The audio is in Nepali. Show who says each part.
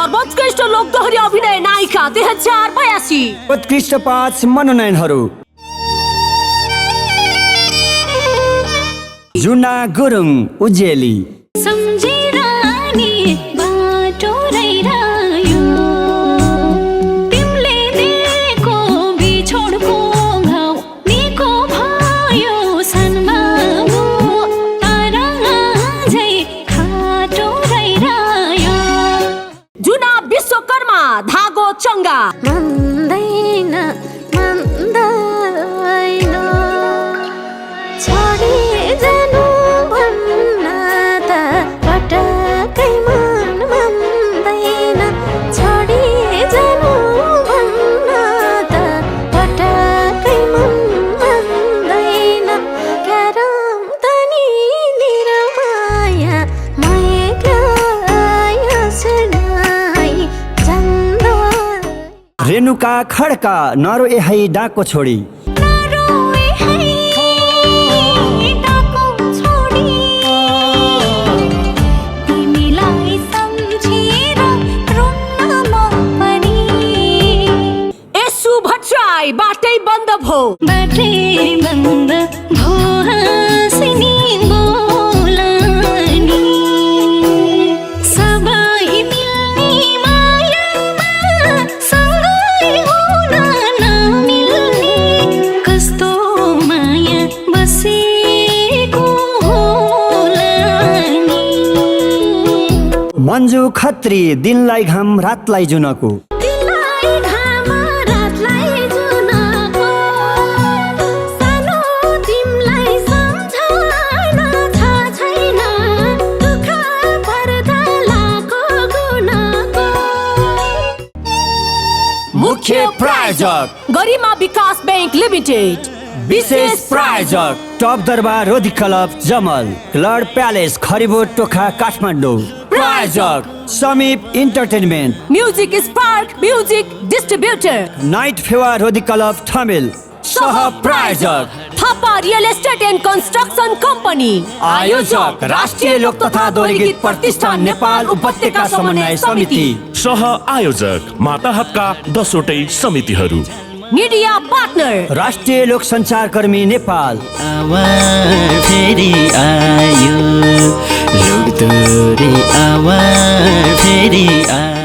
Speaker 1: सर्वोत्कृष्ट लोकदोहोरी अभिनय नायिका 2082।
Speaker 2: उत्कृष्ट 5 मनोनयनहरू। जुना गुरुङ उज्जेली।
Speaker 1: धागो चंगा
Speaker 3: मंदैन मंदैन छोडी जानु भन्न त पटकै मन मंदैन छोडी जानु भन्न त पटकै मन मंदैन करम तनी निरमाया
Speaker 2: रेणुका खड्का नरो एहाई डाको छोडी।
Speaker 1: यसु भट्टराई बाटै बन्द भो
Speaker 3: हाँसिनी बोलानी सबै मिल्ने मायामा सँगै हुन नमिल्ने कस्तो माया बसेको होला नि।
Speaker 2: मन्जु खत्री दिनलाई घाम रातलाई जुनको।
Speaker 1: मुख्य प्रायोजक गरिमा विकास बैंक लिमिटेड।
Speaker 2: विशेष प्रायोजक टप दरबार रोधी क्लब जमल क्लड प्यालेस खरिबोट टोखा काठमाडौँ। प्रायोजक Samip entertainment.
Speaker 1: Music spark music distributor
Speaker 2: night Fewa Rodhi club Thamel. सह प्रायोजक
Speaker 1: Thapa real estate and construction company.
Speaker 2: आयोजक राष्ट्रिय लोक तथा दोहोरी प्रतिष्ठान नेपाल उपत्यका समन्वय समिति।
Speaker 4: सह आयोजक माता हकका 10वटै समितिहरू।
Speaker 1: मीडिया पार्टनर
Speaker 2: राष्ट्रिय लोक सञ्चार कर्मी नेपाल।
Speaker 5: फेरि आयो लोक दोहोरी फेरि आयो।